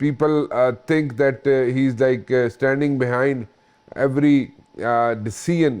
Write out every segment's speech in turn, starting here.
people think that he's like standing behind every decision,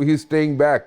he is staying back?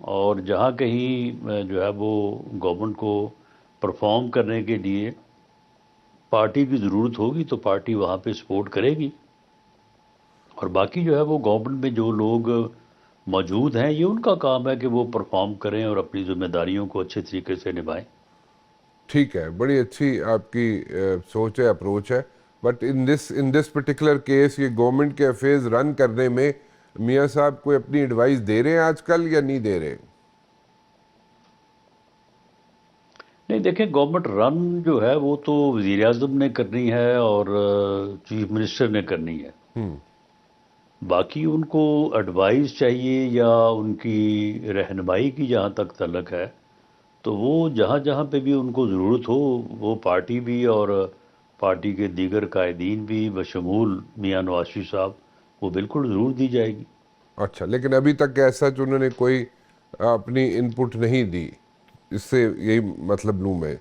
اور جہاں کہیں جو ہے وہ گورنمنٹ کو پرفارم کرنے کے لیے پارٹی کی ضرورت ہوگی تو پارٹی وہاں پہ سپورٹ کرے گی، اور باقی جو ہے وہ گورنمنٹ میں جو لوگ موجود ہیں یہ ان کا کام ہے کہ وہ پرفارم کریں اور اپنی ذمہ داریوں کو اچھے طریقے سے نبھائیں۔ ٹھیک ہے، بڑی اچھی آپ کی سوچ ہے، اپروچ ہے، but in this particular case یہ گورنمنٹ کے افیئرز رن کرنے میں میاں صاحب کوئی اپنی ایڈوائس دے رہے ہیں آج کل یا نہیں دے رہے؟ نہیں دیکھیں، گورنمنٹ رن جو ہے وہ تو وزیر اعظم نے کرنی ہے اور چیف منسٹر نے کرنی ہے، باقی ان کو ایڈوائز چاہیے یا ان کی رہنمائی کی جہاں تک تعلق ہے تو وہ جہاں جہاں پہ بھی ان کو ضرورت ہو وہ پارٹی بھی اور پارٹی کے دیگر قائدین بھی بشمول میاں نواز شریف صاحب وہ بالکل ضرور دی جائے گی۔ اچھا، لیکن ابھی تک ایسا جو انہوں نے کوئی اپنی ان پٹ نہیں دی، اس سے یہی مطلب لوں میں؟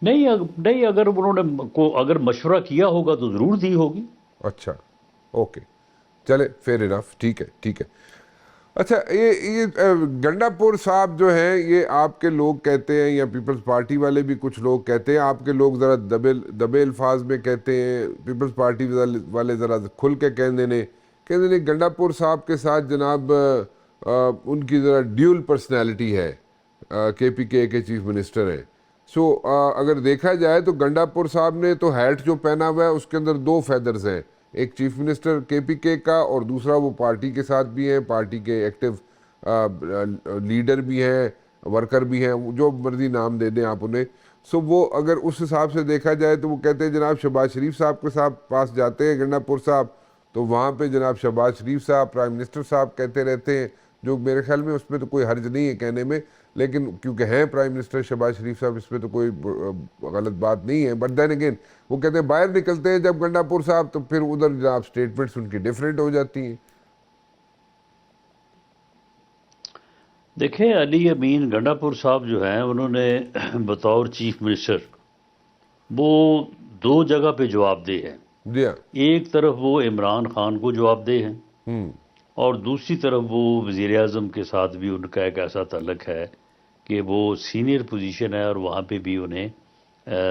نہیں، اگر انہوں نے اگر مشورہ کیا ہوگا تو ضرور دی ہوگی۔ اچھا، اوکے، چلے، فیئر انف، ٹھیک ہے، ٹھیک ہے۔ اچھا، یہ گنڈا پور صاحب جو ہیں یہ آپ کے لوگ کہتے ہیں یا پیپلز پارٹی والے بھی کچھ لوگ کہتے ہیں، آپ کے لوگ ذرا دبے الفاظ میں کہتے ہیں، پیپلز پارٹی والے ذرا کھل کے کہتے ہیں گنڈا پور صاحب کے ساتھ جناب ان کی ذرا ڈیول پرسنالٹی ہے، کے پی کے چیف منسٹر ہیں۔ سو اگر دیکھا جائے تو گنڈا پور صاحب نے تو ہیٹ جو پہنا ہوا ہے اس کے اندر دو فیدرز ہیں، ایک چیف منسٹر کے پی کے کا اور دوسرا وہ پارٹی کے ساتھ بھی ہیں، پارٹی کے ایکٹیو لیڈر بھی ہیں، ورکر بھی ہیں، جو مرضی نام دے دیں آپ انہیں۔ سو وہ اگر اس حساب سے دیکھا جائے تو وہ کہتے ہیں جناب شہباز شریف صاحب کے ساتھ پاس جاتے ہیں گنڈا پور صاحب تو وہاں پہ جناب شہباز شریف صاحب پرائم منسٹر صاحب کہتے رہتے ہیں، جو میرے خیال میں اس میں تو کوئی حرج نہیں ہے کہنے میں، لیکن کیونکہ ہیں پرائم منسٹر شہباز شریف صاحب اس میں تو کوئی غلط بات نہیں ہے، بٹ دین اگین وہ کہتے ہیں باہر نکلتے ہیں جب گنڈا پور صاحب تو پھر ادھر جناب سٹیٹمنٹس ان کی ڈیفرنٹ ہو جاتی ہیں۔ دیکھیں، علی امین گنڈا پور صاحب جو ہیں انہوں نے بطور چیف منسٹر وہ دو جگہ پہ جواب دہ ہیں، جی ہاں، ایک طرف وہ عمران خان کو جواب دہ ہیں اور دوسری طرف وہ وزیر اعظم کے ساتھ بھی ان کا ایک ایسا تعلق ہے کہ وہ سینئر پوزیشن ہے اور وہاں پہ بھی انہیں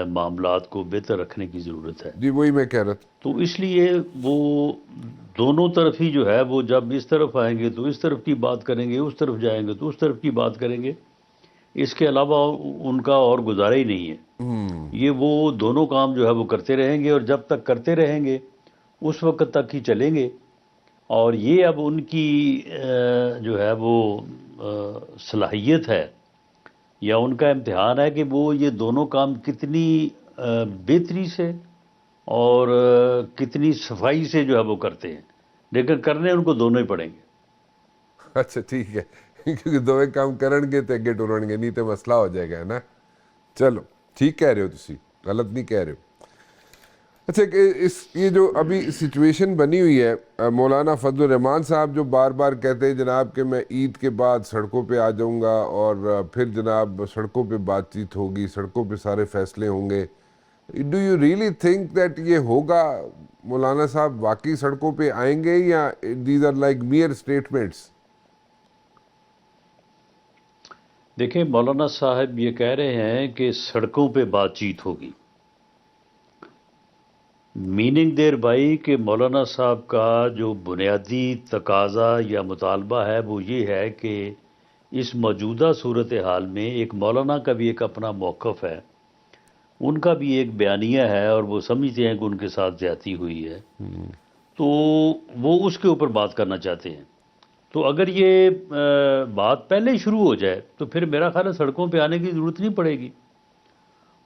معاملات کو بہتر رکھنے کی ضرورت ہے، جی وہی میں کہہ رہا تھا۔ تو اس لیے وہ دونوں طرف ہی جو ہے وہ جب اس طرف آئیں گے تو اس طرف کی بات کریں گے، اس طرف جائیں گے تو اس طرف کی بات کریں گے، اس کے علاوہ ان کا اور گزارا ہی نہیں ہے۔ یہ وہ دونوں کام جو ہے وہ کرتے رہیں گے اور جب تک کرتے رہیں گے اس وقت تک ہی چلیں گے، اور یہ اب ان کی جو ہے وہ صلاحیت ہے یا ان کا امتحان ہے کہ وہ یہ دونوں کام کتنی بہتری سے اور کتنی صفائی سے جو ہے وہ کرتے ہیں، لیکن کرنے ان کو دونوں ہی پڑیں گے۔ اچھا ٹھیک ہے، کیونکہ دوویں کام کرن گے تو اگے ٹرن گے، نہیں تو مسئلہ ہو جائے گا، ہے نا۔ چلو ٹھیک کہہ رہے ہو تسی، غلط نہیں کہہ رہے ہو۔ اچھا کہ یہ جو ابھی سچویشن بنی ہوئی ہے، مولانا فضل الرحمان صاحب جو بار بار کہتے ہیں جناب کہ میں عید کے بعد سڑکوں پہ آ جاؤں گا اور پھر جناب سڑکوں پہ بات چیت ہوگی، سڑکوں پہ سارے فیصلے ہوں گے، do you really think that یہ ہوگا؟ مولانا صاحب واقعی سڑکوں پہ آئیں گے یا these are like mere statements? دیکھیں، مولانا صاحب یہ کہہ رہے ہیں کہ سڑکوں پہ بات چیت ہوگی، میننگ دیر بائی کہ مولانا صاحب کا جو بنیادی تقاضا یا مطالبہ ہے وہ یہ ہے کہ اس موجودہ صورتحال میں ایک مولانا کا بھی ایک اپنا موقف ہے، ان کا بھی ایک بیانیہ ہے اور وہ سمجھتے ہیں کہ ان کے ساتھ زیادتی ہوئی ہے، تو وہ اس کے اوپر بات کرنا چاہتے ہیں۔ تو اگر یہ بات پہلے ہی شروع ہو جائے تو پھر میرا خیال ہے سڑکوں پہ آنے کی ضرورت نہیں پڑے گی،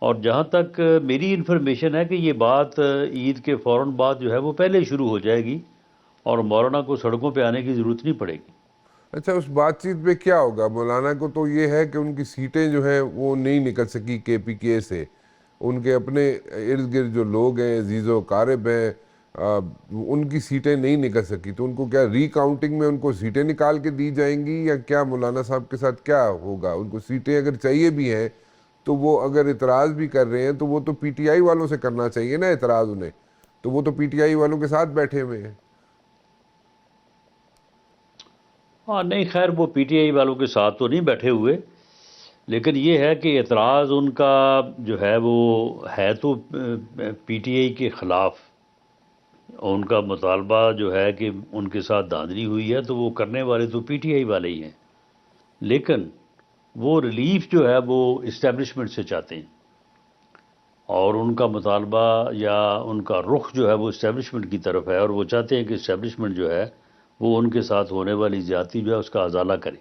اور جہاں تک میری انفارمیشن ہے کہ یہ بات عید کے فوراً بعد جو ہے وہ پہلے ہی شروع ہو جائے گی اور مولانا کو سڑکوں پہ آنے کی ضرورت نہیں پڑے گی۔ اچھا، اس بات چیت پہ کیا ہوگا؟ مولانا کو تو یہ ہے کہ ان کی سیٹیں جو ہیں وہ نہیں نکل سکی کے پی کے سے، ان کے اپنے ارد گرد جو لوگ ہیں عزیز و اقارب ہیں ان کی سیٹیں نہیں نکل سکی، تو ان کو کیا ری کاؤنٹنگ میں ان کو سیٹیں نکال کے دی جائیں گی یا کیا مولانا صاحب کے ساتھ کیا ہوگا؟ ان کو سیٹیں اگر چاہیے بھی ہیں تو وہ اگر اعتراض بھی کر رہے ہیں تو وہ تو پی ٹی آئی والوں سے کرنا چاہیے نا اعتراض انہیں، تو وہ تو پی ٹی آئی والوں کے ساتھ بیٹھے ہوئے ہیں۔ ہاں نہیں، خیر وہ پی ٹی آئی والوں کے ساتھ تو نہیں بیٹھے ہوئے، لیکن یہ ہے کہ اعتراض ان کا جو ہے وہ ہے تو پی ٹی آئی کے خلاف، ان کا مطالبہ جو ہے کہ ان کے ساتھ دھاندلی ہوئی ہے، تو وہ کرنے والے تو پی ٹی آئی والے ہی ہیں، لیکن وہ ریلیف جو ہے وہ اسٹیبلشمنٹ سے چاہتے ہیں، اور ان کا مطالبہ یا ان کا رخ جو ہے وہ اسٹیبلشمنٹ کی طرف ہے، اور وہ چاہتے ہیں کہ اسٹیبلشمنٹ جو ہے وہ ان کے ساتھ ہونے والی زیادتی جو ہے اس کا ازالہ کرے۔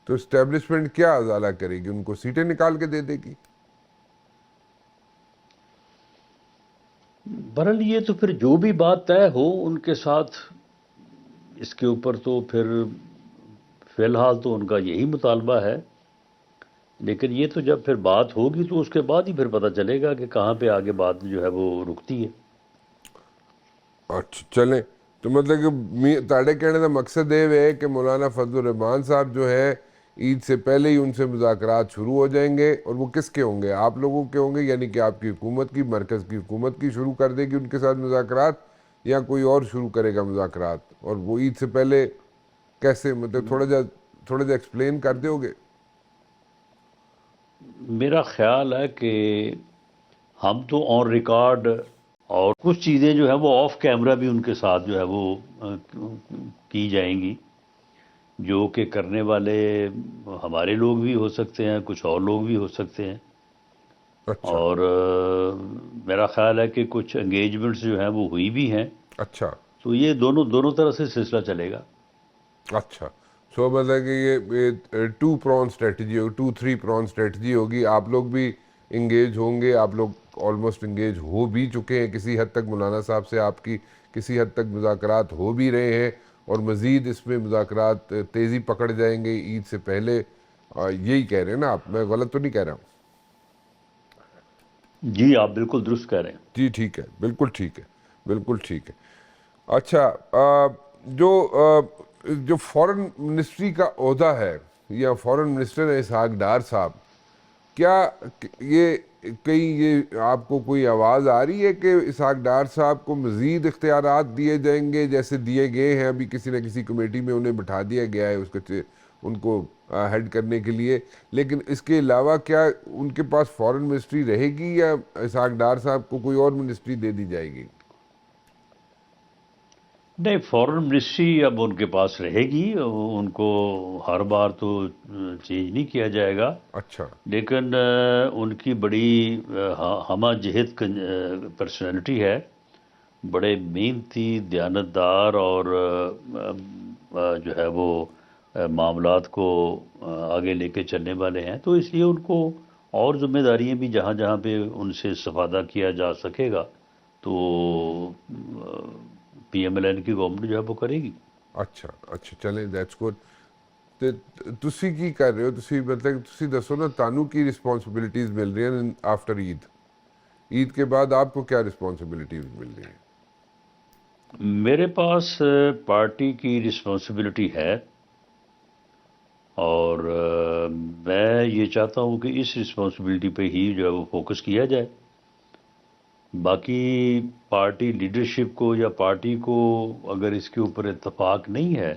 تو اسٹیبلشمنٹ کیا ازالہ کرے گی؟ ان کو سیٹیں نکال کے دے دے گی؟ بہرحال یہ تو پھر جو بھی بات طے ہو ان کے ساتھ، اس کے اوپر تو پھر فی الحال تو ان کا یہی مطالبہ ہے، لیکن یہ تو جب پھر بات ہوگی تو اس کے بعد ہی پھر پتہ چلے گا کہ کہاں پہ آگے بات جو ہے وہ رکتی ہے۔ اچھا چلیں، تو مطلب کہ تاڑے کہنے کا مقصد یہ ہے کہ مولانا فضل الرحمان صاحب جو ہے عید سے پہلے ہی ان سے مذاکرات شروع ہو جائیں گے، اور وہ کس کے ہوں گے؟ آپ لوگوں کے ہوں گے، یعنی کہ آپ کی حکومت کی، مرکز کی حکومت کی شروع کر دے گی ان کے ساتھ مذاکرات، یا کوئی اور شروع کرے گا مذاکرات؟ اور وہ عید سے پہلے کیسے، مطلب تھوڑا جا ایکسپلین کر دو گے؟ میرا خیال ہے کہ ہم تو آن ریکارڈ، اور کچھ چیزیں جو ہیں وہ آف کیمرہ بھی ان کے ساتھ جو ہے وہ کی جائیں گی، جو کہ کرنے والے ہمارے لوگ بھی ہو سکتے ہیں، کچھ اور لوگ بھی ہو سکتے ہیں، اچھا اور میرا خیال ہے کہ کچھ انگیجمنٹس جو ہیں وہ ہوئی بھی ہیں، اچھا تو یہ دونوں طرح سے سلسلہ چلے گا۔ اچھا، سو مطلب کہ یہ ٹو پرون اسٹریٹجی ہوگی، 2-3 پرون اسٹریٹجی ہوگی، آپ لوگ بھی انگیج ہوں گے، آپ لوگ آلموسٹ انگیج ہو بھی چکے ہیں کسی حد تک، مولانا صاحب سے آپ کی کسی حد تک مذاکرات ہو بھی رہے ہیں، اور مزید اس میں مذاکرات تیزی پکڑ جائیں گے عید سے پہلے، یہی کہہ رہے ہیں نا آپ؟ میں غلط تو نہیں کہہ رہا ہوں؟ جی آپ بالکل درست کہہ رہے ہیں۔ جی ٹھیک ہے، بالکل ٹھیک ہے، بالکل ٹھیک ہے۔ اچھا، جو جو فورن منسٹری کا عہدہ ہے، یا فورن منسٹر ہے اسحاق ڈار صاحب، کیا یہ کہیں یہ آپ کو کوئی آواز آ رہی ہے کہ اسحاق ڈار صاحب کو مزید اختیارات دیے جائیں گے، جیسے دیے گئے ہیں ابھی کسی نہ کسی کمیٹی میں انہیں بٹھا دیا گیا ہے ان کو ہیڈ کرنے کے لیے، لیکن اس کے علاوہ کیا ان کے پاس فورن منسٹری رہے گی، یا اسحاق ڈار صاحب کو کوئی اور منسٹری دے دی جائے گی؟ نہیں، فورن منسٹری اب ان کے پاس رہے گی، ان کو ہر بار تو چینج نہیں کیا جائے گا، اچھا لیکن ان کی بڑی ہمہ جہت پرسنالٹی ہے، بڑے محنتی، دیانتدار، اور جو ہے وہ معاملات کو آگے لے کے چلنے والے ہیں، تو اس لیے ان کو اور ذمہ داریاں بھی جہاں جہاں پہ ان سے استفادہ کیا جا سکے گا تو پی ایم ایل این کی گورنمنٹ جو ہے وہ کرے گی۔ اچھا اچھا، چلیں دیٹس گڈ۔ تے تسی کی کر رہے ہو؟ تسی مطلب تسی دسو نا، تانوں کی رسپانسبلٹیز مل رہی ہیں آفٹر عید کے بعد آپ کو کیا رسپانسبلٹیز مل رہی ہیں؟ میرے پاس پارٹی کی رسپانسبلٹی ہے، اور میں یہ چاہتا ہوں کہ اس رسپانسبلٹی پہ ہی جو ہے وہ فوکس کیا جائے، باقی پارٹی لیڈرشپ کو یا پارٹی کو اگر اس کے اوپر اتفاق نہیں ہے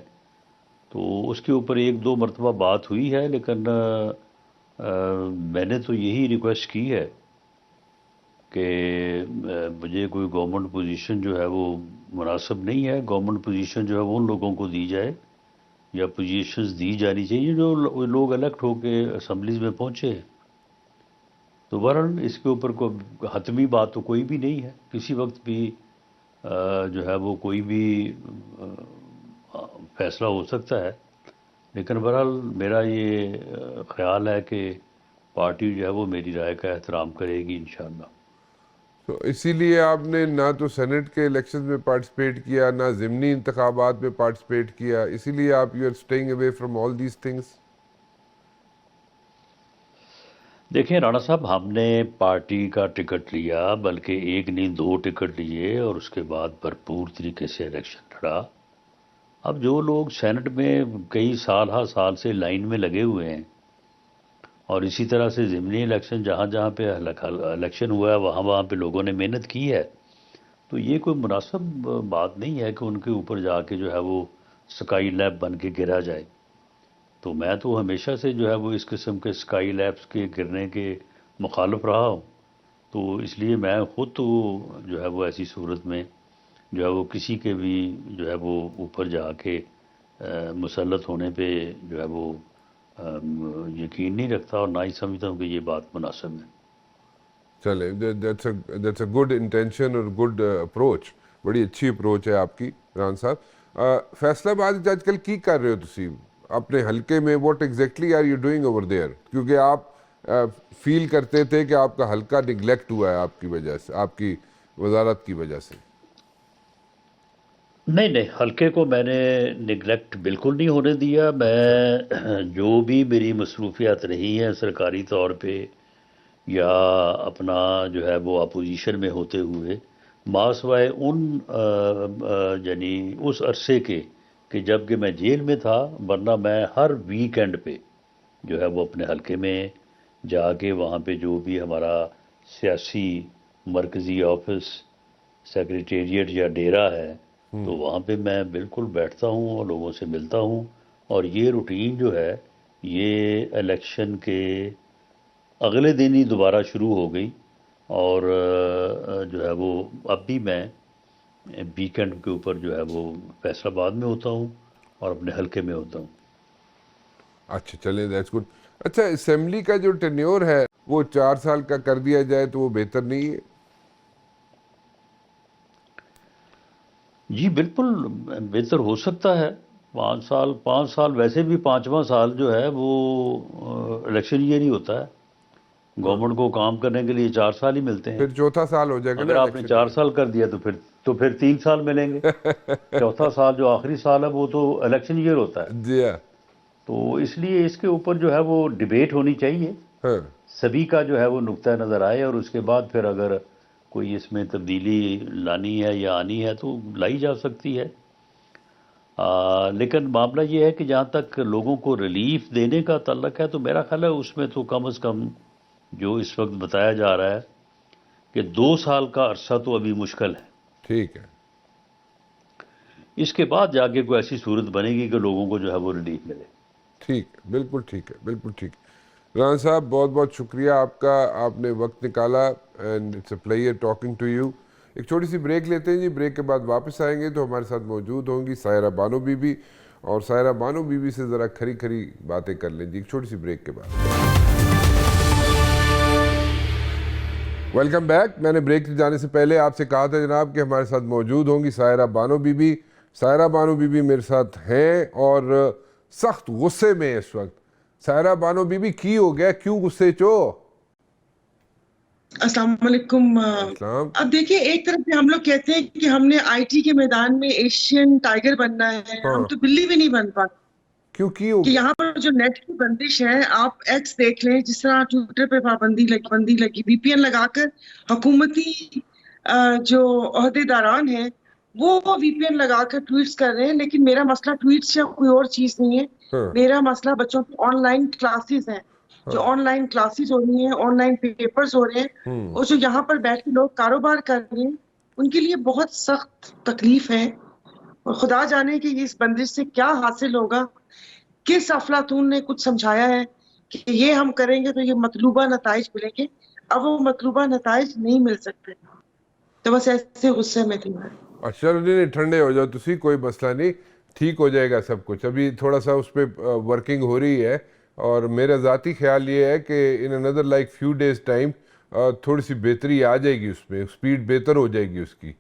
تو اس کے اوپر ایک دو مرتبہ بات ہوئی ہے، لیکن میں نے تو یہی ریکویسٹ کی ہے کہ مجھے کوئی گورنمنٹ پوزیشن جو ہے وہ مناسب نہیں ہے، گورنمنٹ پوزیشن جو ہے وہ ان لوگوں کو دی جائے، یا پوزیشنز دی جانی چاہیے جو لوگ الیکٹ ہو کے اسمبلیز میں پہنچے ہیں۔ تو بہرحال اس کے اوپر کوئی حتمی بات تو کوئی بھی نہیں ہے، کسی وقت بھی جو ہے وہ کوئی بھی فیصلہ ہو سکتا ہے، لیکن بہرحال میرا یہ خیال ہے کہ پارٹی جو ہے وہ میری رائے کا احترام کرے گی انشاءاللہ۔ تو اسی لیے آپ نے نہ تو سینٹ کے الیکشن میں پارٹیسپیٹ کیا، نہ ضمنی انتخابات میں پارٹیسپیٹ کیا، اسی لیے آپ you are staying away from all these things? دیکھیں رانا صاحب، ہم نے پارٹی کا ٹکٹ لیا، بلکہ ایک نہیں دو ٹکٹ لیے، اور اس کے بعد بھرپور طریقے سے الیکشن لڑا۔ اب جو لوگ سینٹ میں کئی سال سے لائن میں لگے ہوئے ہیں، اور اسی طرح سے ضمنی الیکشن جہاں جہاں پہ الیکشن ہوا ہے وہاں وہاں پہ لوگوں نے محنت کی ہے، تو یہ کوئی مناسب بات نہیں ہے کہ ان کے اوپر جا کے جو ہے وہ سکائی لیب بن کے گرا جائے. تو میں تو ہمیشہ سے جو ہے وہ اس قسم کے سکائی لیبس کے گرنے کے مخالف رہا ہوں. تو اس لیے میں خود تو جو ہے وہ ایسی صورت میں جو ہے وہ کسی کے بھی جو ہے وہ اوپر جا کے مسلط ہونے پہ جو ہے وہ یقین نہیں رکھتا اور نہ ہی سمجھتا ہوں کہ یہ بات مناسب ہے. چلے دیٹس اے گڈ انٹینشن اور گڈ اپروچ. بڑی اچھی اپروچ ہے آپ کی ران صاحب. فیصل آباد آج کل کی کر رہے ہو تسی اپنے حلقے میں؟ What exactly are you doing over there? کیونکہ آپ فیل کرتے تھے کہ آپ کا حلقہ نگلیکٹ ہوا ہے آپ کی وجہ سے، آپ کی وزارت کی وجہ سے. نہیں، حلقے کو میں نے نگلیکٹ بالکل نہیں ہونے دیا. میں جو بھی میری مصروفیات رہی ہیں سرکاری طور پہ یا اپنا جو ہے وہ اپوزیشن میں ہوتے ہوئے، ماسوائے ان یعنی اس عرصے کے کہ جب کہ میں جیل میں تھا، ورنہ میں ہر ویکینڈ پہ جو ہے وہ اپنے حلقے میں جا کے وہاں پہ جو بھی ہمارا سیاسی مرکزی آفس سیکریٹریٹ یا ڈیرا ہے تو وہاں پہ میں بالکل بیٹھتا ہوں اور لوگوں سے ملتا ہوں. اور یہ روٹین جو ہے یہ الیکشن کے اگلے دن ہی دوبارہ شروع ہو گئی. اور جو ہے وہ اب بھی میں ویکینڈ کے اوپر جو ہے وہ فیصل آباد میں ہوتا ہوں اور اپنے حلقے میں ہوتا ہوں. اچھا چلیں، دیٹس گڈ. اچھا، اسمبلی کا جو ٹینیور ہے وہ 4 سال کا کر دیا جائے تو وہ بہتر نہیں ہے؟ جی بالکل بہتر ہو سکتا ہے. 5 سال ویسے بھی 5واں سال جو ہے وہ الیکشن ایئر ہی ہوتا ہے. گورنمنٹ کو کام کرنے کے لیے 4 سال ہی ملتے ہیں. پھر چوتھا سال ہو جائے گا نا اگر آپ نے 4 سال کر دیا تو پھر 3 سال ملیں گے. چوتھا سال جو آخری سال ہے وہ تو الیکشن ایئر ہوتا ہے. جی ہاں. تو اس لیے اس کے اوپر جو ہے وہ ڈیبیٹ ہونی چاہیے، ہاں سبھی کا جو ہے وہ نقطہ نظر آئے، اور اس کے بعد پھر اگر کوئی اس میں تبدیلی لانی ہے یا آنی ہے تو لائی جا سکتی ہے. لیکن معاملہ یہ ہے کہ جہاں تک لوگوں کو ریلیف دینے کا تعلق ہے تو میرا خیال ہے اس میں تو کم از کم جو اس وقت بتایا جا رہا ہے کہ 2 سال کا عرصہ تو ابھی مشکل ہے. ٹھیک ہے. اس کے بعد جا کے کوئی ایسی صورت بنے گی کہ لوگوں کو جو ہے وہ ریلیف ملے. ٹھیک ہے، بالکل ٹھیک ہے، بالکل ٹھیک. ران صاحب بہت بہت شکریہ آپ کا، آپ نے وقت نکالا and it's a player talking to you. ایک چھوٹی سی بریک لیتے ہیں جی. بریک کے بعد واپس آئیں گے تو ہمارے ساتھ موجود ہوں گی سائرہ بانو بی بی، اور سائرہ بانو بی بی سے ذرا کھری کھری باتیں کر لیں جی ایک چھوٹی سی بریک کے بعد. Welcome back. میں نے بریک جانے سے پہلے آپ سے کہا تھا جناب کہ ہمارے ساتھ موجود ہوں گی Saira Bano be be. Saira Bano be be میرے ساتھ ہیں اور سخت غصے میں اس وقت. سائرہ بانو بی بی کی ہو گیا، کیوں غصے چو؟ السلام علیکم. اسلام. اب دیکھیں، ایک طرف سے ہم لوگ کہتے ہیں کہ ہم نے آئی ٹی کے میدان میں ایشین ٹائیگر بننا ہے، ہم تو بلی بھی نہیں بن پاتے. کیوں کی ہو کہ گیا؟ یہاں پر جو نیٹ کی بندش ہے، آپ ایکس دیکھ لیں، جس طرح ٹویٹر پہ پابندی لگی، وی پی این لگا کر حکومتی جو عہدے داران ہیں وہ وی پی این لگا کر ٹویٹس کر رہے ہیں. لیکن میرا مسئلہ ٹویٹس یا کوئی اور چیز نہیں ہے. میرا مسئلہ بچوں کی آن لائن کلاسز ہیں، جو آن لائن کلاسز ہو رہی ہیں، آن لائن پیپرز ہو رہے ہیں، اور جو یہاں پر بیٹھ کے لوگ کاروبار کر رہے ہیں ان کے لیے بہت سخت تکلیف ہے. اور خدا جانے کہ اس بندش سے کیا حاصل ہوگا. کس افلاطون نے کچھ سمجھایا ہے کہ یہ ہم کریں گے تو یہ مطلوبہ نتائج ملیں گے. اب وہ مطلوبہ نتائج نہیں مل سکتے. تو بس ایسے غصے میں تھی میں. چلو نہیں، ٹھنڈے ہو جاؤ تسی، کوئی مسئلہ نہیں، ٹھیک ہو جائے گا سب کچھ. ابھی تھوڑا سا اس پہ ورکنگ ہو رہی ہے، اور میرا ذاتی خیال یہ ہے کہ ان اندر لائک فیو ڈیز ٹائم تھوڑی سی بہتری آ جائے گی، اس میں سپیڈ بہتر ہو جائے گی اس کی،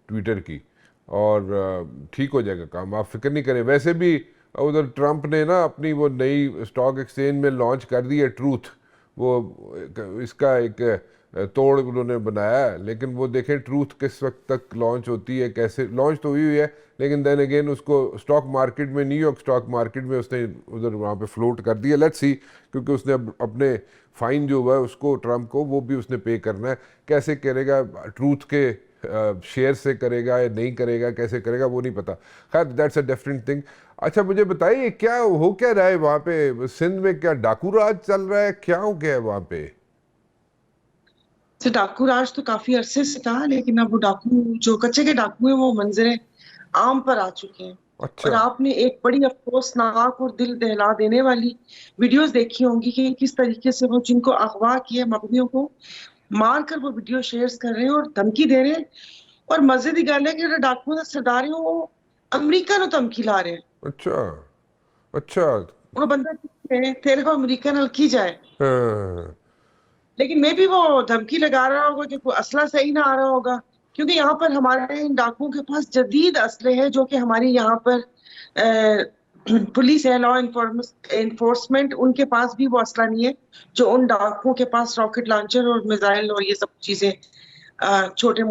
ٹویٹر کی، اور ٹھیک ہو جائے گا کام، آپ فکر نہیں کریں. ویسے بھی ادھر ٹرمپ نے نا اپنی وہ نئی اسٹاک ایکسچینج میں لانچ کر دی ہے ٹروتھ، وہ اس کا ایک توڑ انہوں نے بنایا ہے. لیکن وہ دیکھیں ٹروتھ کس وقت تک لانچ ہوتی ہے، کیسے لانچ تو ہوئی ہے، لیکن دین اگین اس کو اسٹاک مارکیٹ میں، نیو یارک اسٹاک مارکیٹ میں اس نے ادھر وہاں پہ فلوٹ کر دیا. لیٹس سی، کیونکہ اس نے اپنے فائن جو ہوا ہے اس کو ٹرمپ کو وہ بھی اس نے پے کرنا ہے. کیسے کرے گا، ٹروتھ کے شیئر سے کرے گا یا نہیں کرے گا، کیسے کرے گا وہ نہیں پتا. خیر دیٹس اے ڈفرینٹ تھنگ. اچھا مجھے بتائیے کیا ہو کیا رہا ہے وہاں پہ سندھ میں؟ کیا ڈاکو راج چل رہا ہے؟ کیا ہو گیا ہے وہاں پہ؟ ڈاکو راج تو کافی عرصے سے تھا، لیکن اب وہ ڈاکو جو کچے کے ڈاکو ہیں وہ منظر عام پر آ چکے ہیں. اچھا اور آپ نے ایک بڑی افسوسناک اور دل دہلا دینے والی ویڈیوز دیکھی ہوں گی کہ کس طریقے سے وہ جن کو اغوا کیا مبنیوں کو مار کر وہ ویڈیو شیئرز کر رہے ہیں اور دھمکی دے رہے ہیں. اور مزے کی گل ہے کہ جو ڈاکو کا سردار ہے وہ امریکہ نو دھمکی لا رہے ہیں. اچھا اچھا وہ بندہ تیرے کو امریکہ نال کی جائے, ہاں لیکن میں بھی وہ دھمکی لگا رہا ہوگا کہ کوئی اسلحہ صحیح نہ آ رہا ہوگا, کیونکہ یہاں پر ہمارے ان ڈاکوؤں کے پاس جدید اسلحے ہیں جو کہ ہماری یہاں پر پولیس ہے, لا انفورسمنٹ, ان کے پاس بھی وہ اسلحہ نہیں ہے جو ان ڈاکوؤں کے پاس راکٹ لانچر اور میزائل اور یہ سب چیزیں چھوٹے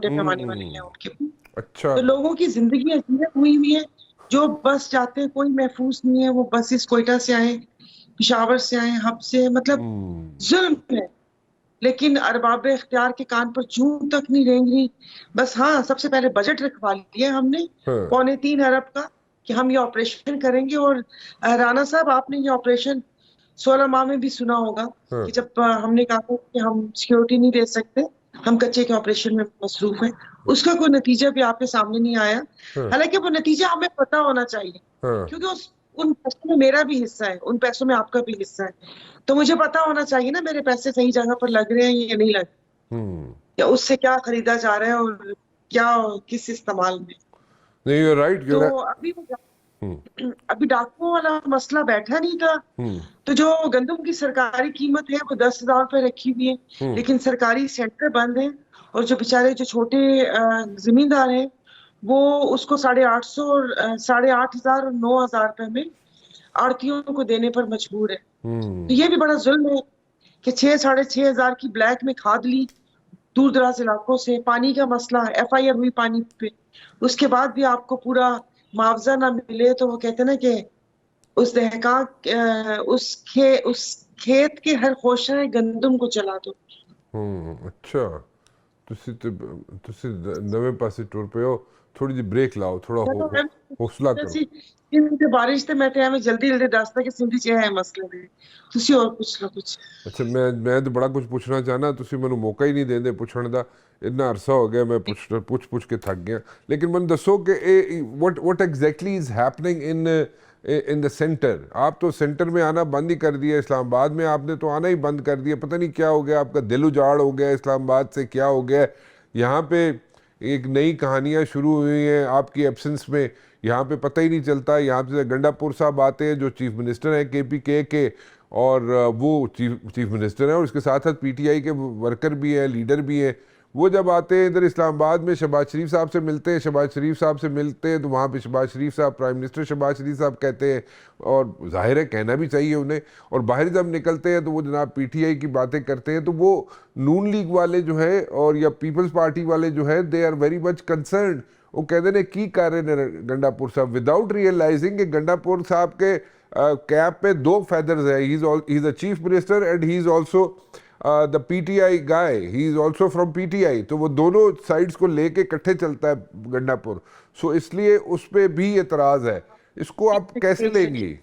پیمانے والے ہیں ان کے. اچھا تو لوگوں کی زندگی اذیت ہوئی ہوئی ہے, جو بس جاتے ہیں کوئی محفوظ نہیں ہے, وہ بسز کوئٹہ سے آئے, پشاور سے آئے, حب سے, مطلب ظلم ہے. لیکن ارباب اختیار کے کان پر چون تک نہیں رینگ رہی. بس ہاں, سب سے پہلے بجٹ رکھوا لیا ہم نے ہاں 3.25 ارب کا کہ ہم یہ آپریشن کریں گے. اور رانا صاحب, آپ نے یہ آپریشن 16 ماہ میں بھی سنا ہوگا ہاں کہ جب ہم نے کہا کہ ہم سیکیورٹی نہیں دے سکتے, ہم کچے کے آپریشن میں مصروف ہیں, اس کا کوئی نتیجہ بھی آپ کے سامنے نہیں آیا. ہاں حالانکہ وہ نتیجہ ہمیں پتا ہونا چاہیے, ہاں کیونکہ ان پیسوں میں میرا بھی حصہ ہے, ان پیسوں میں آپ کا بھی حصہ ہے. تو مجھے پتا ہونا چاہیے نا میرے پیسے صحیح جگہ پر لگ رہے ہیں یا نہیں لگ رہے, یا اس سے کیا خریدا جا رہا ہے اور کیا کس استعمال میں. نہیں یو رائٹ تو ابھی ڈاکو والا مسئلہ بیٹھا نہیں تھا. تو جو گندم کی سرکاری قیمت ہے وہ 10,000 روپے رکھی ہوئی ہے, لیکن سرکاری سینٹر بند ہیں, اور جو بیچارے جو چھوٹے زمیندار ہیں وہ اس کو 850 اور 8,500 اور 9,000 روپے میں آڑتیوں کو دینے پر مجبور ہے. تو یہ بھی بڑا ظلم ہے کہ 6,500 کی بلیک میں کھاد لی دور دراز علاقوں سے. پانی کا مسئلہ, FIR ہوئی پانی پہ, اس کے بعد بھی آپ کو پورا معاوضہ نہ ملے. تو وہ کہتے ہیں نا کہ اس دہقان اس کھیت کے ہر خوشہ گندم کو جلا دو. اچھا ਤੁਸੀਂ ਨਵੇਂ ਪਾਸੇ ਟੁਰ ਪਏ ਹੋ, ਥੋੜੀ ਜਿਹੀ ਬ੍ਰੇਕ ਲਾਓ, ਥੋੜਾ ਹੌਸਲਾ ਕਰੋ. سندھ بارش تے میں تے ایویں جلدی دسدا کہ سندھ چ ہے مسئلے دے. تسی اور پوچھ لو کچھ. ਅੱਛਾ ਮੈਂ ਤਾਂ ਬੜਾ ਕੁਝ ਪੁੱਛਣਾ ਚਾਹਨਾ, ਤੁਸੀਂ ਮੈਨੂੰ ਮੌਕਾ ਹੀ ਨਹੀਂ ਦਿੰਦੇ ਪੁੱਛਣ ਦਾ. ਇੰਨਾ ਅਰਸਾ ਹੋ ਗਿਆ ਮੈਂ ਪੁੱਛ ਕੇ ਥੱਕ ਗਿਆ. ਲੇਕਿਨ ਮੈਨੂੰ ਦੱਸੋ کہ what exactly is happening in the center. آپ تو سینٹر میں آنا بند ہی کر دیا, اسلام آباد میں آپ نے تو آنا ہی بند کر دیا. پتہ نہیں کیا ہو گیا, آپ کا دل اجاڑ ہو گیا اسلام آباد سے, کیا ہو گیا. یہاں پہ ایک نئی کہانیاں شروع ہوئی ہیں آپ کی ایبسنس میں. یہاں پہ پتہ ہی نہیں چلتا. یہاں پہ گنڈا پور صاحب آتے ہیں جو چیف منسٹر ہیں KPK کے, اور وہ چیف منسٹر ہیں, اور اس کے ساتھ ساتھ PTI کے ورکر بھی ہیں, لیڈر بھی ہیں. وہ جب آتے ہیں ادھر اسلام آباد میں, شہباز شریف صاحب سے ملتے ہیں, شہباز شریف صاحب سے ملتے ہیں تو وہاں پہ شہباز شریف صاحب, پرائم منسٹر شہباز شریف صاحب کہتے ہیں, اور ظاہر ہے کہنا بھی چاہیے انہیں. اور باہر جب نکلتے ہیں تو وہ جناب PTI کی باتیں کرتے ہیں. تو وہ نون لیگ والے جو ہے اور یا پیپلز پارٹی والے جو ہے, they are very much concerned. وہ کہتے ہیں کی کر رہے ہیں گنڈا پور صاحب, وداؤٹ ریئلائزنگ کہ گنڈا پور صاحب کے کیپ پہ 2 فیدرز ہے. He is a chief minister and he is also the PTI guy, he is also from PTI. تو وہ دونوں سائڈز کو لے کے کٹھے چلتا ہے گنڈا پور. سو اس لیے اس پہ بھی اعتراض ہے. اس کو آپ کیسے لیں گی؟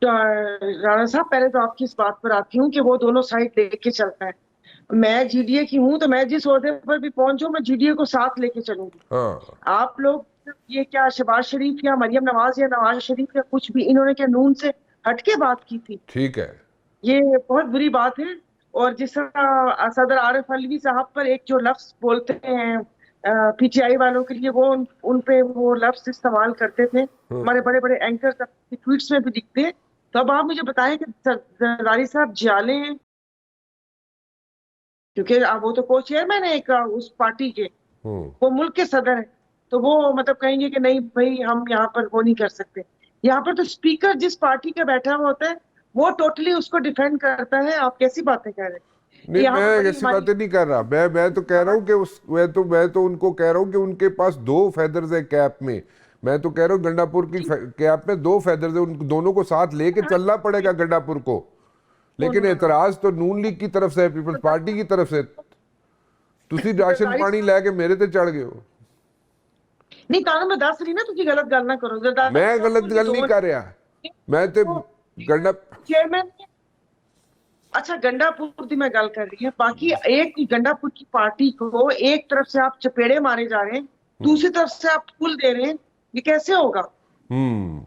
رانا صاحب, پہلے تو آپ کی اس بات پر آتی ہوں کہ وہ دونوں سائڈ لے کے چلتا ہے. میں GDA کی ہوں تو میں جس عہدے پر بھی پہنچوں میں GDA کو ساتھ لے کے چلوں گی. آپ لوگ یہ کیا شہباز شریف یا مریم نواز یا نواز شریف یا کچھ بھی, انہوں نے کیا نون سے ہٹ کے بات کی تھی؟ ٹھیک ہے, یہ بہت بری بات ہے. اور جس طرح صدر عارف علوی صاحب پر ایک جو لفظ بولتے ہیں PTI والوں کے لیے, وہ ان پہ وہ لفظ استعمال کرتے تھے, ہمارے بڑے بڑے اینکرز اپنی ٹویٹس میں بھی لکھتے ہیں. تو اب آپ مجھے بتائیں کہ زرداری صاحب جیالے ہیں, کیونکہ وہ تو کو چیئرمین ہے ایک اس پارٹی کے, وہ ملک کے صدر ہیں, تو وہ مطلب کہیں گے کہ نہیں بھائی ہم یہاں پر وہ نہیں کر سکتے. یہاں پر تو اسپیکر جس پارٹی کا بیٹھا ہوا ہوتا ہے وہ ٹوٹلی اس کو ڈیفینڈ کرتا ہے. آپ کیسی باتیں کہہ رہے ہیں؟ نہیں میں ایسی باتیں نہیں کر رہا. میں تو کہہ رہا ہوں کہ میں تو ان کو کہہ رہا ہوں کہ ان کے پاس 2 فیدرز ہیں کیپ میں. میں تو کہہ رہا ہوں گنڈا پور کی کیپ میں 2 فیدرز ہیں, ان دونوں کو ساتھ لے کے چلنا پڑے گا گنڈا پور کو. لیکن اعتراض تو نون لیگ کی طرف سے ہے, پیپلز پارٹی کی طرف سے. تسی راشن پانی لے کے میرے تے چڑھ گئے ہو. نہیں تانوں میں دس رہی نا, تسی غلط گل نہ کرو. میں غلط گل نہیں کر رہا, میں تے گنڈا چیئرمین. اچھا گنڈا پور دی میں گل کر رہی ہوں. باقی ایک گنڈا پور کی پارٹی کو ایک طرف سے آپ چپیڑے مارے جا رہے ہیں, دوسری طرف سے آپ پھول دے رہے ہیں یہ کیسے ہوگا ہوں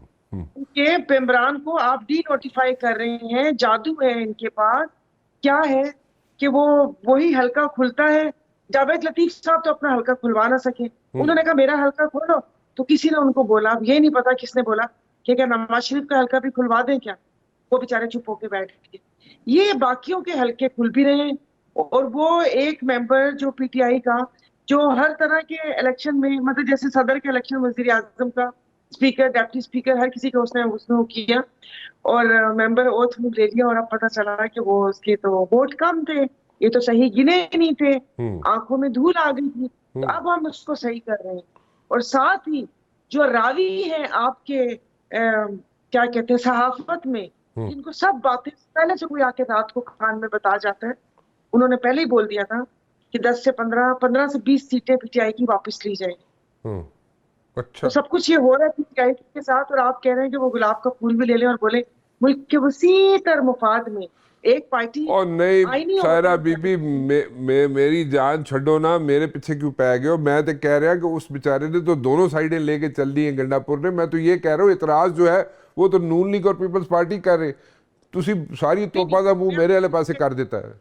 کہ پیمبران کو آپ ڈی نوٹیفائی کر رہے ہیں, جادو ہے ان کے پاس, کیا ہے کہ وہ وہی حلقہ کھلتا ہے. جاوید لطیف صاحب تو اپنا حلقہ کھلوا نہ سکے, انہوں نے کہا میرا حلقہ کھولو, تو کسی نے ان کو بولا, اب یہ نہیں پتا کس نے بولا کہ کیا نواز شریف کا حلقہ بھی کھلوا دیں کیا, وہ بےچارے چپ ہو کے بیٹھ گئے. یہ باقیوں کے حلقے کھل بھی رہے ہیں, اور وہ ایک ممبر جو پی ٹی آئی کا, جو ہر طرح کے الیکشن میں, مطلب جیسے صدر کے الیکشن, وزیر اعظم کا, اسپیکر, ڈپٹی اسپیکر, ہر کسی کا اس نے کیا, اور ممبر اوتھ لے لیا, اور اب پتہ چلا کہ وہ اس کے تو ووٹ کم تھے, یہ تو صحیح گنے نہیں تھے, آنکھوں میں دھول آ گئی تھی, تو اب ہم اس کو صحیح کر رہے ہیں. اور ساتھ ہی جو راوی ہیں آپ کے کیا کہتے ہیں صحافت میں, جن کو سب باتیں پہلے سے کوئی آ کے رات کو کان میں بتا جاتا ہے, انہوں نے پہلے ہی بول دیا تھا کہ 10 سے 15 سے 20 سیٹیں پی ٹی آئی کی واپس لی جائیں. اچھا تو سب کچھ یہ ہو رہا ہے پی ٹی آئی کے ساتھ, اور آپ کہہ رہے ہیں کہ وہ گلاب کا پھول بھی لے لیں اور بولے ملک کے وسیع تر مفاد میں ایک پارٹی اور نہیں آئینی سائرہ اور بی بی, میری جان چھڈو نا, میرے پیچھے کیوں پی گئے ہو؟ میں تو کہہ رہا کہ اس بیچارے نے تو دونوں سائڈیں لے کے چل دی ہیں گنڈا پور نے. میں تو یہ کہہ رہا ہوں اعتراض جو ہے وہ تو نون لیگ اور پیپلز پارٹی کر رہے, تسی ساری توپا دا منہ میرے والے پاسے کر دیتا ہے.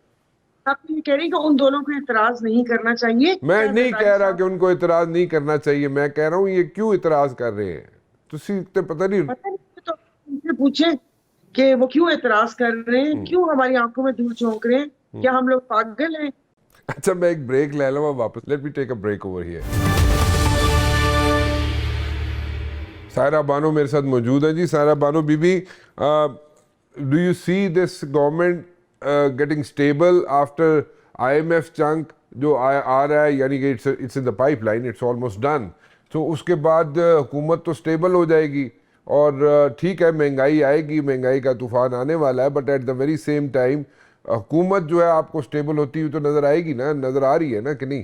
آپ یہ کہہ رہی ہیں کہ ان دونوں کو اعتراض نہیں کرنا چاہیے. میں نہیں کہہ رہا کہ ان کو اعتراض نہیں کرنا چاہیے, میں کہہ رہا ہوں یہ کیوں اعتراض کر رہے ہیں, تسی تے پتہ نہیں. تو ان سے پوچھیں کہ وہ کیوں اعتراض کر رہے ہیں, کیوں ہماری آنکھوں میں دھول جھونک رہے ہیں, کیا ہم لوگ پاگل ہیں؟ اچھا میں ایک بریک لے لوں واپس. Let me take a break over here. Saira Bano میرے ساتھ موجود ہیں. جی سائرہ بانو بی بی, do you see this government getting stable after I M F chunk جو آ رہا ہے, یعنی کہ it's in the pipeline, it's almost done, تو اس کے بعد حکومت تو اسٹیبل ہو جائے گی, اور ٹھیک ہے مہنگائی آئے گی, مہنگائی کا طوفان آنے والا ہے, but at the very same time حکومت جو ہے آپ کو اسٹیبل ہوتی ہوئی تو نظر آئے گی نا, نظر آ رہی ہے نا کہ نہیں؟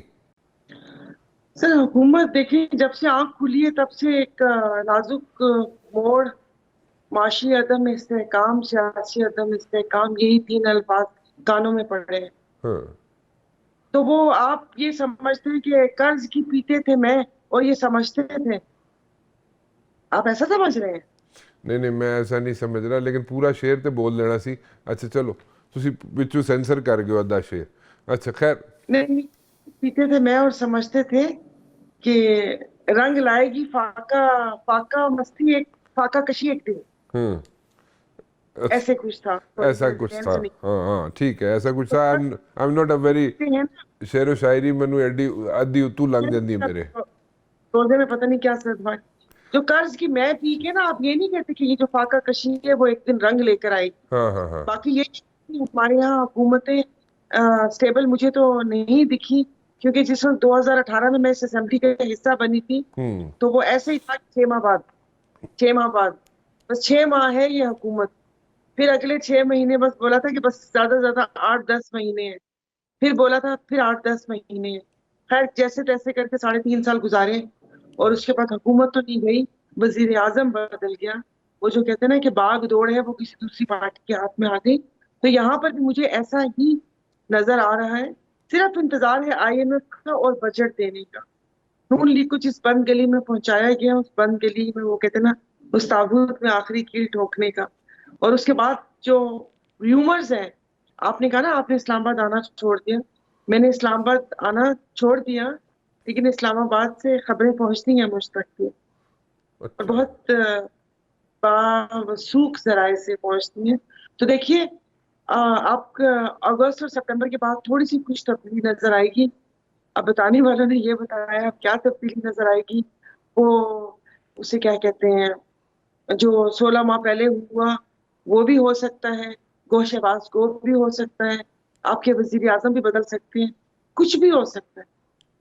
سر حکومت دیکھیں جب سے آنکھ کھلی ہے تب سے ایک نازک موڑ, معاشی عدم استحکام, سیاسی عدم استحکام, یہی 3 الفاظ کانوں میں پڑ رہے ہیں. ہاں تو وہ آپ یہ سمجھتے ہیں کہ قرض کی پیتے تھے میں, اور یہ سمجھتے تھے, آپ ایسا سمجھ رہے ہیں؟ نہیں میں ایسا نہیں سمجھ رہا, لیکن پورا شعر تے بول لینا سی. اچھا چلو تسی وچوں سینسر کر گئے ادھا شعر. اچھا خیر. نہیں پیتے تھے میں, اور سمجھتے تھے کہ رنگ لائے گی فاقہ مستی, ایک فاقہ کشی ایک دن, ایسے کچھ تھا. ایسا کچھ تھا, ہاں ٹھیک ہے, ایسا کچھ تھا. I am not a very, شعر و شاعری مینوں ادھی اتو لنگ جاندی ہے میرے. روزے میں پتہ نہیں کیا سردار جو قرض کی میں پی کے نا, آپ یہ نہیں کہتے کہ یہ جو فاقہ کشی ہے وہ ایک دن رنگ لے کر آئے گی. ہاں باقی یہ ہمارے یہاں حکومتیں سٹیبل مجھے تو نہیں دکھی, کیونکہ جس وقت 2018 میں اس اسمبلی کا حصہ بنی تھی تو وہ ایسے ہی تھا 6 ماہ بعد بس 6 ماہ ہے یہ حکومت, پھر اگلے 6 مہینے بس بولا تھا کہ بس زیادہ سے زیادہ 8-10 مہینے ہیں, پھر بولا تھا پھر 8-10 مہینے ہیں. خیر جیسے تیسے کر کے 3.5 سال گزارے, اور اس کے بعد حکومت تو نہیں گئی, وزیر اعظم بدل گیا. وہ جو کہتے ہیں نا کہ باغ دوڑ ہے وہ کسی دوسری پارٹی کے ہاتھ میں آ گئی. تو یہاں پر بھی مجھے ایسا ہی نظر آ رہا ہے, صرف انتظار ہے آئی ایم ایف کا اور بجٹ دینے کا. نون لیگ کو جس بند گلی میں پہنچایا گیا, اس بند گلی میں وہ کہتے ہیں نا اس تابوت میں آخری کیل ٹھوکنے کا. اور اس کے بعد جو ریومرز ہیں, آپ نے کہا نا آپ نے اسلام آباد آنا چھوڑ دیا, میں نے اسلام آباد آنا چھوڑ دیا, لیکن اسلام آباد سے خبریں پہنچتی ہیں مجھ تک کی, اور بہت باوثوق ذرائع سے پہنچتی ہیں. تو دیکھیے آپ اگست اور سپٹمبر کے بعد تھوڑی سی کچھ تبدیلی نظر آئے گی. اب بتانے والوں نے یہ بتایا, اب کیا تبدیلی نظر آئے گی وہ اسے کیا کہتے ہیں, جو 16 ماہ پہلے ہوا وہ بھی ہو سکتا ہے, گوشہ باز کو بھی ہو سکتا ہے, آپ کے وزیر اعظم بھی بدل سکتے ہیں, کچھ بھی ہو سکتا ہے.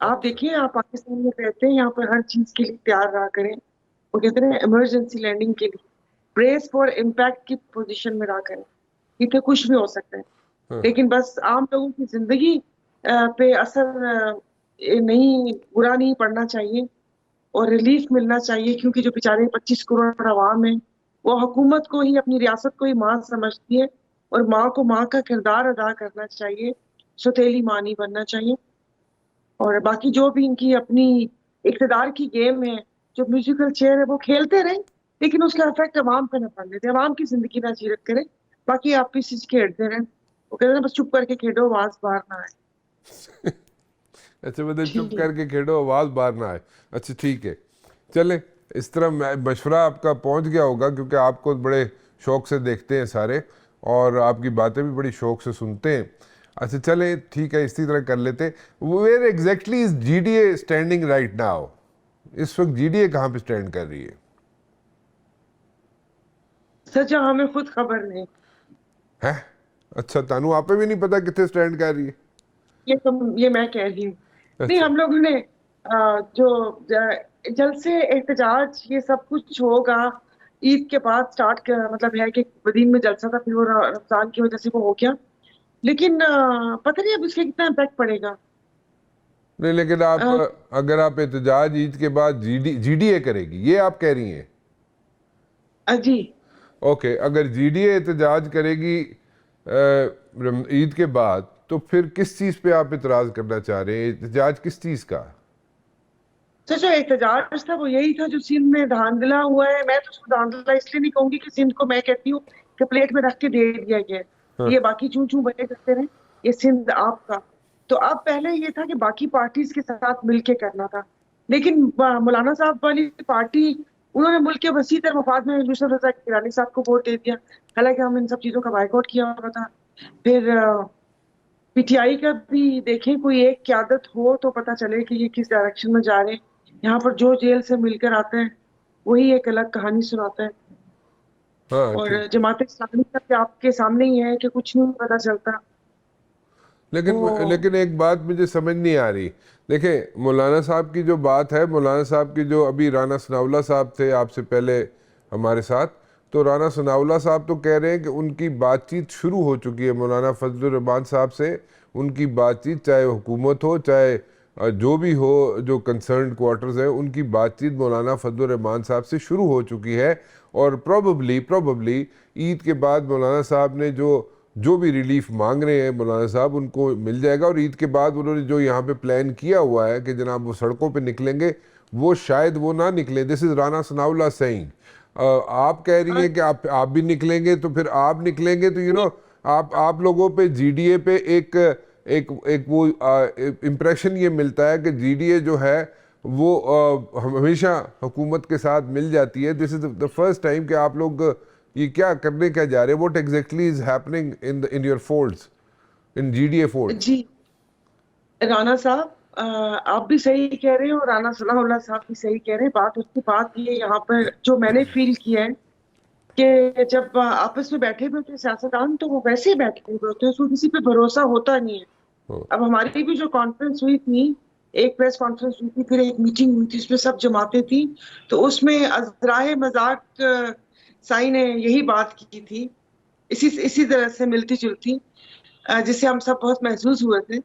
آپ دیکھیں آپ پاکستان میں رہتے ہیں, یہاں پر ہر چیز کے لیے تیار رہا کریں. وہ کہتے ہیں ایمرجنسی لینڈنگ کے لیے بریس فار امپیکٹ کی پوزیشن میں رہا کریں, کیونکہ کچھ بھی ہو سکتا ہے. لیکن بس عام لوگوں کی زندگی پہ اثر نہیں, برا نہیں پڑنا چاہیے, اور ریلیف ملنا چاہیے, کیونکہ جو بیچارے 25 کروڑ عوام ہیں وہ حکومت کو ہی, اپنی ریاست کو ہی ماں سمجھتی ہے, اور ماں کو ماں کا کردار ادا کرنا چاہیے, سوتیلی ماں نہیں بننا چاہیے. اور باقی جو بھی ان کی اپنی اقتدار کی گیم ہے, جو میوزیکل چیئر ہے وہ کھیلتے رہیں لیکن اس کا افیکٹ عوام پہ نہ پڑنے دیں, عوام کی زندگی نہ جیرت کریں, باقی آپ پیسز کھیلتے رہیں. وہ کہتے ہیں بس چپ کر کے کھیلو, آواز باہر نہ آئے. اچھا مطلب چپ کر کے کھیلو, آواز باہر نہ آئے. اچھا ٹھیک ہے, چلیں اس طرح مشورہ آپ کا پہنچ گیا ہوگا کیونکہ آپ کو بڑے شوق سے دیکھتے ہیں سارے اور آپ کی باتیں بھی بڑی شوق سے سنتے ہیں. اچھا چلیں ٹھیک ہے, اسی طرح کر لیتے. Where exactly is G D A standing right now? اس وقت جی ڈی اے کہاں پہ اسٹینڈ کر رہی ہے؟ سچا ہمیں خود خبر نہیں. ہے اچھا, تانوں آپ بھی نہیں پتا کتنے اسٹینڈ کر رہی ہے؟ یہ میں کہہ رہی ہوں. نہیں, ہم لوگوں نے جو جلسے احتجاج یہ سب کچھ ہوگا عید کے بعد سٹارٹ کیا, مطلب ہے کہ بدین میں جلسہ تھا, پھر وہ رمضان کی وجہ سے وہ ہو گیا, لیکن پتہ نہیں اب اس کا کتنا امپیکٹ پڑے گا. نہیں لیکن آپ اگر آپ احتجاج عید کے بعد جی ڈی اے کرے گی, یہ آپ کہہ رہی ہیں؟ جی اوکے, اگر جی ڈی اے احتجاج کرے گی عید کے بعد تو پھر کس چیز پہ آپ اعتراض کرنا چاہ رہے ہیں؟ احتجاج کس چیز کا؟ جو احتجاج تھا وہ یہی تھا جو سندھ میں دھاندلا ہوا ہے. میں تو اس کو دھاندلا اس لیے نہیں کہوں گی کہ سندھ کو میں کہتی ہوں کہ پلیٹ میں رکھ کے دے دیا گیا, یہ باقی چون چون بنے کرتے رہے, یہ سندھ آپ کا. تو اب پہلے یہ تھا کہ باقی پارٹیز کے ساتھ مل کے کرنا تھا, لیکن مولانا صاحب والی پارٹی انہوں نے ملک کے وسیع تر مفاد میں یوسف رضا گیلانی صاحب کو ووٹ دے دیا, حالانکہ ہم ان سب چیزوں کا بائیکاٹ کیا ہوا تھا. پھر پی ٹی آئی کا بھی دیکھیں, کوئی ایک قیادت ہو تو پتہ چلے کہ یہ کس ڈائریکشن میں جا رہے ہیں. یہاں پر جو جیل سے مل کر آتا ہے وہی ایک الگ کہانی سناتا ہے, اور جماعت اسلامی کا آپ کے سامنے ہی ہے کہ کچھ نہیں پتہ چلتا. لیکن ایک بات مجھے سمجھ نہیں آ رہی. دیکھیں مولانا صاحب کی جو بات ہے, مولانا صاحب کی جو ابھی رانا ثناءاللہ صاحب تھے آپ سے پہلے ہمارے ساتھ, تو رانا ثناءاللہ صاحب تو کہہ رہے ہیں کہ ان کی بات چیت شروع ہو چکی ہے مولانا فضل الرحمان صاحب سے. ان کی بات چیت چاہے حکومت ہو چاہے جو بھی ہو, جو کنسرنڈ کوارٹرز ہیں, ان کی بات چیت مولانا فضل الرحمان صاحب سے شروع ہو چکی ہے. اور پروببلی عید کے بعد مولانا صاحب نے جو بھی ریلیف مانگ رہے ہیں مولانا صاحب ان کو مل جائے گا. اور عید کے بعد انہوں نے جو یہاں پہ پلان کیا ہوا ہے کہ جناب وہ سڑکوں پہ نکلیں گے, وہ شاید وہ نہ نکلیں. دس از رانا ثناءاللہ سینگ. آپ کہہ رہی ہیں کہ آپ بھی نکلیں گے, تو پھر آپ نکلیں گے تو آپ لوگوں پہ جی ڈی اے پہ ایک وہ امپریشن یہ ملتا ہے کہ جی ڈی اے جو ہے وہ ہمیشہ حکومت کے ساتھ مل جاتی ہے. دس از دا فرسٹ ٹائم کہ آپ لوگ یہ کیا کرنے کیا جا رہے ہیں؟ What exactly is happening in your folds, in G D A folds? جی رانا صاحب آپ بھی صحیح کہہ رہے ہیں اور رانا ثناء اللہ صاحب بھی صحیح کہہ رہے ہیں. بات اس کی بات یہ یہاں پر جو میں نے فیل کیا ہے کہ جب آپس میں بیٹھے ہوئے ہوتے ہیں سیاستدان تو وہ ویسے ہی بیٹھے ہوئے ہوتے ہیں, اس کو کسی پہ بھروسہ ہوتا نہیں ہے. اب ہماری بھی جو کانفرنس ہوئی تھی, ایک پریس کانفرنس ہوئی تھی, پھر ایک میٹنگ ہوئی تھی, اس میں سب جماعتیں تھیں, تو اس میں ازراہ مذاق سائی نے یہی بات کی تھی, اسی طرح سے ملتی جلتی, جس سے ہم سب بہت محظوظ ہوئے تھے.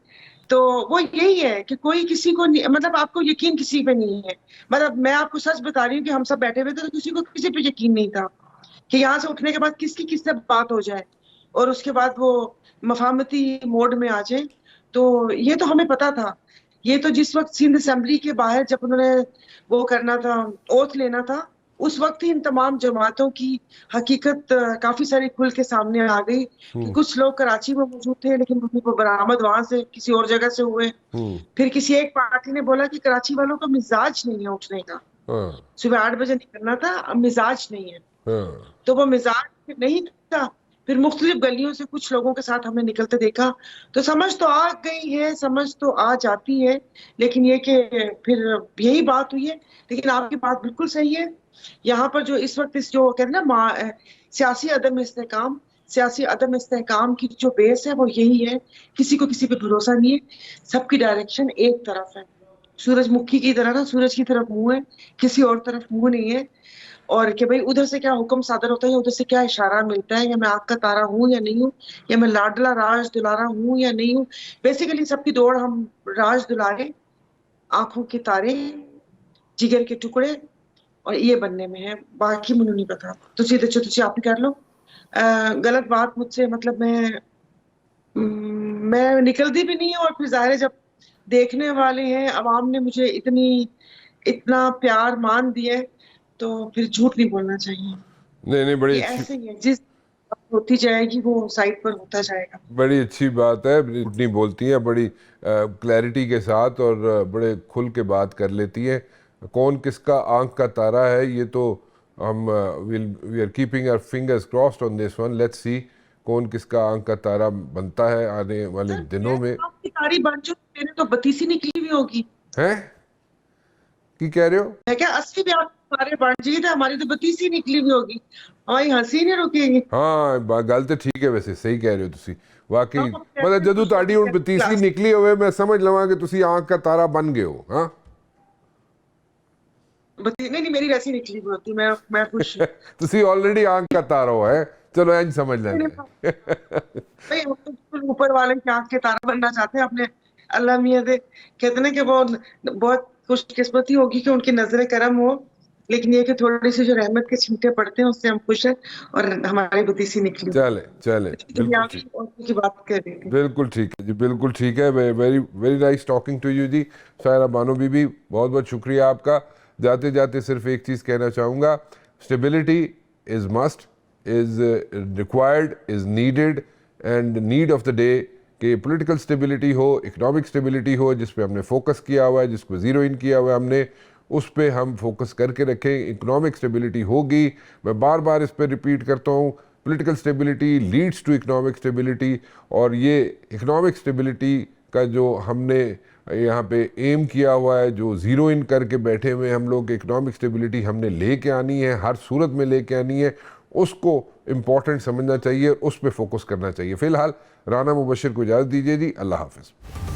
تو وہ یہی ہے کہ کوئی کسی کو مطلب آپ کو یقین کسی پہ نہیں ہے. مطلب میں آپ کو سچ بتا رہی ہوں کہ ہم سب بیٹھے ہوئے تھے تو کسی کو کسی پہ یقین نہیں تھا کہ یہاں سے اٹھنے کے بعد کس کی کس سے بات ہو جائے اور اس کے بعد وہ مفاہمتی موڈ میں آ جائے. تو یہ تو ہمیں پتا تھا. یہ تو جس وقت سندھ اسمبلی کے باہر جب انہوں نے وہ کرنا تھا, اوتھ لینا تھا, اس وقت ہی ان تمام جماعتوں کی حقیقت کافی ساری کھل کے سامنے آ گئی کہ کچھ لوگ کراچی میں موجود تھے لیکن وہ برآمد وہاں سے کسی اور جگہ سے ہوئے. پھر کسی ایک پارٹی نے بولا کہ کراچی والوں کا مزاج نہیں ہے اٹھنے کا, صبح 8 بجے نکلنا تھا, مزاج نہیں ہے. تو وہ مزاج نہیں تھا. پھر مختلف گلیوں سے کچھ لوگوں کے ساتھ ہم نے نکلتے دیکھا تو سمجھ تو آ گئی ہے, سمجھ تو آ جاتی ہے, لیکن یہ کہ پھر یہی بات ہوئی ہے. لیکن آپ کی بات بالکل صحیح ہے. یہاں پر جو اس وقت جو کہتے ہیں نا سیاسی عدم استحکام کی جو بیس ہے وہ یہی ہے, کسی کو کسی پہ بھروسہ نہیں ہے, سب کی ڈائریکشن ایک طرف ہے, سورج مکھی کی طرح نا, سورج کی طرف منہ ہے, کسی اور طرف منہ نہیں ہے. اور کہ بھئی ادھر سے کیا حکم صادر ہوتا ہے یا ادھر سے کیا اشارہ ملتا ہے, یا میں آگ کا تارا ہوں یا نہیں ہوں, یا میں لاڈلا راج دلارا ہوں یا نہیں ہوں. بیسیکلی سب کی دوڑ ہم راج دلارے, آنکھوں کے تارے, جگر کے ٹکڑے اور یہ بننے میں ہے. باقی مجھے نہیں پتا. تو سیدھے تجھے آپ ہی کر لو. غلط بات مجھ سے مطلب میں نکلتی بھی نہیں ہوں. اور پھر ظاہر ہے جب دیکھنے والے ہیں عوام نے مجھے اتنی اتنا پیار مان دیے تو پھر جھوٹ نہیں بولنا چاہیے. نہیں بڑی یہ ایسے ہی ہے، جس ہوتی جائے گی وہ سائڈ پر ہوتا جائے گا. بڑی اچھی بات ہے، نہیں بولتی ہیں بڑی کلیئرٹی کے ساتھ اور بڑے کھل کے بات کر لیتی ہیں. کون کس کا آنکھ کا تارا ہے یہ تو ہم we are keeping our fingers crossed on this one. Let's see کون کس کا آنکھ کا تارا بنتا ہے آنے والے دنوں میں. آپ کی ساری بن جو میرے تو بتیسی نکلی ہوئی ہوگی. ہیں کی کہہ رہے ہو؟ میں کیا 80 بھی آپ سارے بن جائیے تھے، ہماری تو بتیسی نکلی ہوئی ہوگی، ہماری ہنسی نہیں رکے گی. ہاں گل تو ٹھیک ہے، ویسے صحیح کہہ رہے ہو تسی. واقعی مطلب جدو تہاڈی ہن بتیسی نکلی ہوئے میں سمجھ لواں کہ تسی آنکھ کا تارا بن گئے ہو. ہاں نہیں میری ویسی نکلی ہوئی ہوتی، میں خوش ہوں. تسی آلریڈی آنکھ کا تارا ہو ہے. چلو اینج سمجھ لینے. بھائی ہم تو اوپر والے کی آنکھ کے تارا بننا چاہتے ہیں اپنے اللہ میاں دے. کہتے ہیں کہ وہ بہت خوش قسمتی ہوگی کہ ان کی نظر کرم ہو، لیکن یہ کہ تھوڑی سی جو رحمت کے چھینٹے پڑتے ہیں اس سے ہم خوش ہیں اور ہماری بتیسی نکلی. چلے بالکل ٹھیک، کی بات کر رہی تھی. بالکل ٹھیک ہے جی، بالکل ٹھیک ہے. Very nice talking to you جی. شاعرہ بانو بی بی بہت بہت شکریہ آپ کا. جاتے جاتے صرف ایک چیز کہنا چاہوں گا، stability is must, is required, is needed and need of the day. کہ پولیٹیکل اسٹیبلٹی ہو، اکنامک اسٹیبلٹی ہو، جس پہ ہم نے فوکس کیا ہوا ہے، جس کو زیرو ان کیا ہوا ہے ہم نے، اس پہ ہم فوکس کر کے رکھیں. اکنامک اسٹیبلٹی ہوگی، میں بار بار اس پہ ریپیٹ کرتا ہوں، political stability leads to economic stability. اور یہ اکنامک اسٹیبلٹی کا جو ہم نے یہاں پہ ایم کیا ہوا ہے، جو زیرو ان کر کے بیٹھے ہوئے ہم لوگ، اکنامک اسٹیبلٹی ہم نے لے کے آنی ہے، ہر صورت میں لے کے آنی ہے. اس کو امپورٹنٹ سمجھنا چاہیے، اس پہ فوکس کرنا چاہیے. فی الحال رانا مبشر کو اجازت دیجیے جی. اللہ حافظ.